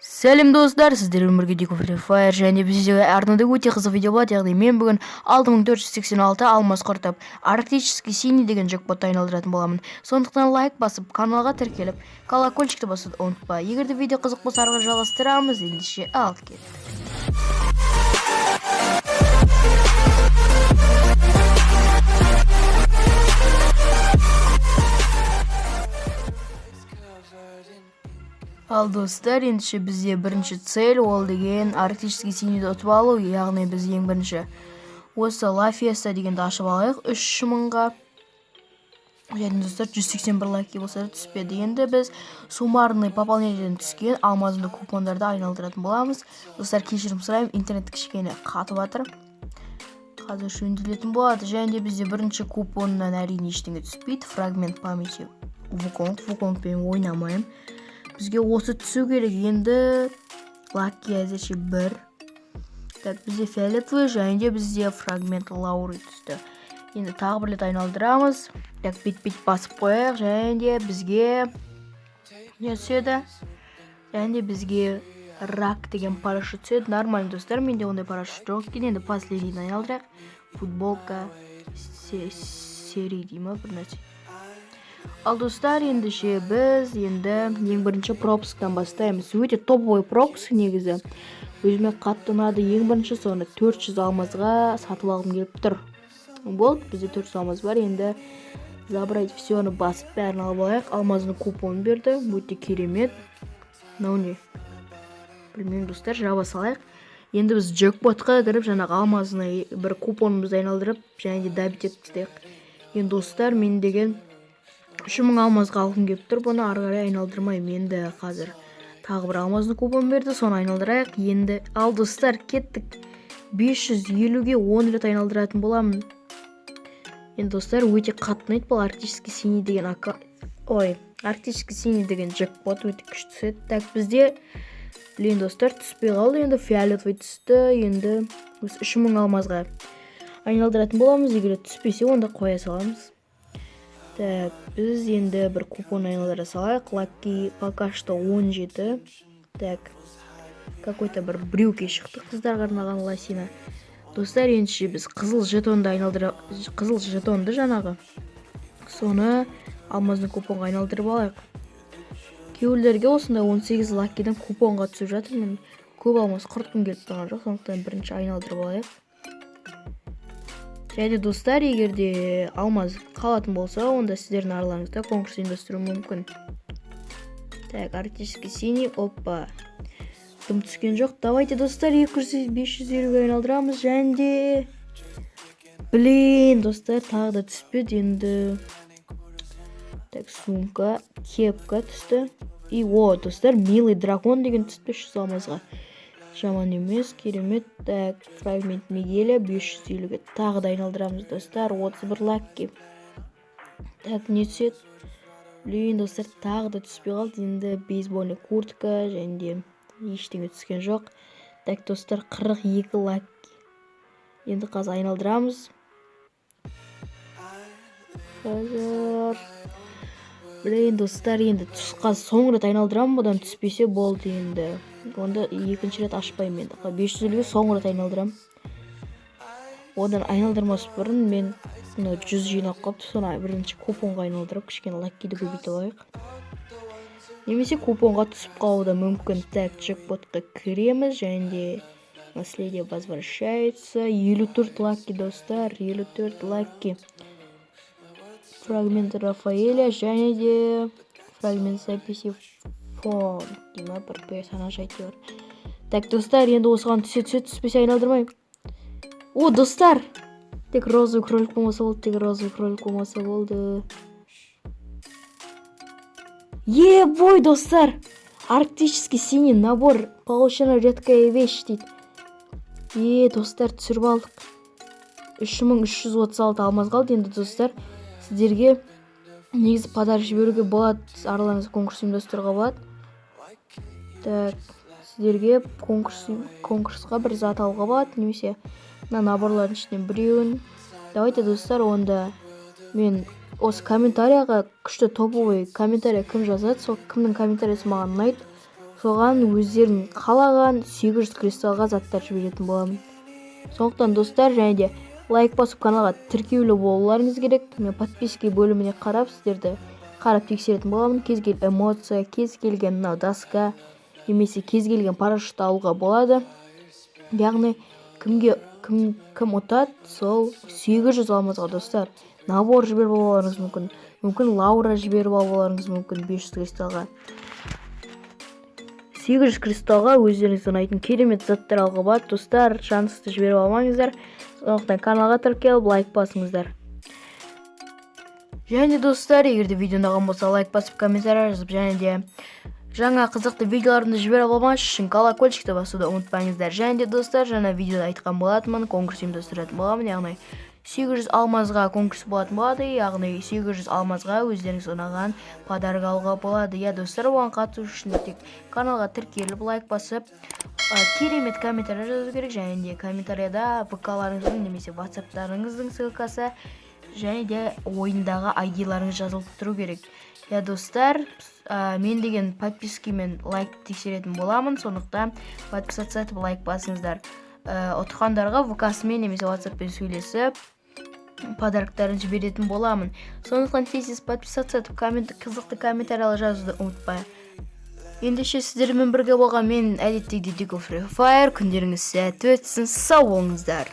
Сәлем достар, сіздермен бірге Free Fire және бізде арнада өте қызық видео болады, яғни мен бүгін 6486 алмаз құртып, арктический синий деген джекпотты айналдыратын боламын. Сондықтан лайк басып, каналға тіркеліп, колокольчикті басуды ұмытпа. Егер де видео қызық болса, ары жалғастырамыз, ендеше ал кет. Ал достар, ендеше бізде бірінші цель ол деген арктический синийді ұтып алу, яғни біз ең бірінші осы La Fiesta дегенді ашып алайық 3000-ға. Және достар 181 лайки болса да түспеді. Енді біз суммарный пополнениеден түскен алмазында купондарды айналдыратын боламыз. Достар, кешірім сұраймын, интернет кішкене қатып жатыр. Қазір жөнделетін болады. Және бізде бірінші купоннан әрине ештеңе түспейді. Фрагмент памяти Вуконгпен ойнамаймын. Бізге осы түсу керек. Енді лаки әзірше 1. Так, бізде фиолетовый және де бізде фрагмент лаури түсті. Енді тағы бір рет айналдырамыз. Так, бет-бет басып қояйық. Және де бізге не түседі? Және де бізге рак деген парашют түседі. Нормально достар, менде ондай парашют жоқ екен. Енді последнийді айналдырайық. Футболка серий деймі бір нәрсе. Ал достар, ендеше біз ең бірінші пропусктан бастаймыз. Өте топовый пропуск негізі. Өзіме қатты ұнады. Ең бірінші соны 400 алмазға сатып алғым келіп тұр. Болды, бізде 400 алмаз бар. Енді забрать всені басып бәрін алып алайық. Алмазының купон берді. Өте керемет. Мынау не? Білмеймін достар, жаба салайық. Енді біз джекпотқа кіріп, жаңағы алмазына бір купонымызды айналдырып, және де дабит етіп тастайық. Енді достар, мен деген 3000 алмазға алғым келіп тұр. Бұны ары қарай айналдырмаймын. Енді қазір тағы бір алмазды купон берді, соны айналдырайық. Енді ал достар, кеттік. 550-ге 10 рет айналдыратын боламын. Енді достар, өте қатты ұнайды бұл арктический синий деген арктический синий деген джекпот өте күшті түседі. Так, бізде білейін достар, түспей қалды. Енді фиолетовый түсті. Енді 3000 алмазға айналдыратын боламыз. Егер түспесе, онда қоя саламыз. Так, біз енді бір купон айналдыра салайық. Лаки пока что 17. Так, какой-то бір брюки шықты қыздарға арналған лосина. Достар, ендеше біз қызыл жетонды жаңағы. Соны алмаздың купонға айналдырып алайық. Кейбіреулерге осындай 18 лакиден купонға түсіп жатыр. Мен көп алмаз құртқым келіп тұрған жоқ, сондықтан бірінші айналдырып алайық. Және достар, егерде алмаз қалатын болса, онда сіздердің араларыңызда конкурс ұйымдастыру мүмкін. Так, арктический синий, опа. Дым түскен жоқ. Давайте достар, 550-ге айналдырамыз. Және де блин, достар, тағы да түспеді. Енді так, сумка, кепка түсті. И достар, милый дракон деген түсті 500 алмазға. Жаман емес, керемет. Так, фрагмент Мигеля 550-ге тағы да айналдырамыз достар. 31 лакки. Так, не түсет? Блин, достар, тағы да түспей қалды. Енді бейсбольный куртка және де ештеңе түскен жоқ. Так, достар, 42 лакки. Енді қазір айналдырамыз. Қазір. Блин, достар, енді соңғы рет айналдырамын, бұдан түспесе болды енді. Онда екінші рет ашпаймын енді. 550-ге соңғы рет айналдырам. Одан айналдырмас бұрын мен 100 жинап қойыпты, соны бірінші купонға айналдырып, кішкене лаккиді көбейтіп алайық. Немесе купонға түсіп қалуы да мүмкін. Так, джекпотқа кіреміз және де наследие возвращается. 54 лакки, достар, 54 лакки. Фрагмент Рафаэля және де фрагмент записи фон деймі бір персонаж айтыр. Так, достар, енді осыған түспесе айналдырмайым. О, достар! Тек розовый кролик болмаса болды, Ебой, достар! Арктический синий набор. Получена редкая вещь дейді. Достар, түсіріп алдық. 3336 алмаз қалды. Енді достар, сіздерге негізі подарок жіберуге болады, араларыңызда конкурс ұйымдастыруға болады. Так, сіздерге конкурсқа бір зат алуға болады, немесе наборлардың ішінен біреуін. Давайте достар, онда мен осы комментарияға күшті топовый комментария кім жазады, сол кімнің комментариясы маған ұнайды, соған өздерін қалаған 800 кристалға заттар жіберетін боламын. Сондықтан достар, және де лайк басып каналға тіркеулі болуларыңыз керек. Мен подписка бөліміне қарап сіздерді қарап тексеретін боламын. Кез келген эмоция, кез келген доска немесе кез келген парашют алуға болады. Яғни кім ұтады, сол 800 алмазға достар набор жіберіп алуларыңыз мүмкін. Мүмкін Лаура жіберіп алуларыңыз мүмкін 500 кристалға. 800 кристалға өздеріңіз ұнайтын керемет заттар алуға болады. Достар, шансты жіберіп алмаңыздар. Сондықтан каналға тіркеліп лайк басыңыздар. Және достар, егер де видео ұнаған болса лайк басып, комментарий жазып, және де жаңа қызықты видеоларымды жіберіп алмаш үшін колокольчикті басуды ұмытпаңыздар. Және де достар, жаңа видеода айтқан болатынмын, конкурс ұйымдастыратын боламын. Яғни 800 алмазға конкурс болатын болады. Яғни 800 алмазға өздеріңіз ұнаған подарок алуға болады. Я достар, оған қатысу үшін тек каналға тіркеліп лайк басып, керемет комментарий жазу керек. Және де комментарияда ВК-ларыңыздың немесе WhatsApp-тарыңыздың ссылкасы және де ойындағы ID-ларыңыз жазылып тұру керек. Я достар, мен деген подпискамен лайк тексеретін боламын. Сондықтан подписаться етіп лайк басыңыздар. Ұтқандарға ВК-сымен немесе WhatsApp-пен сөйлесіп подарктарын жіберетін боламын. Сондықтан тез подписаться етіп қызықты комментариялар жазуды ұмытпай. Ендеше сіздермен бірге болған мен әдеттегідей Free Fire. Күндеріңіз сәтті өтсін, сау болыңыздар.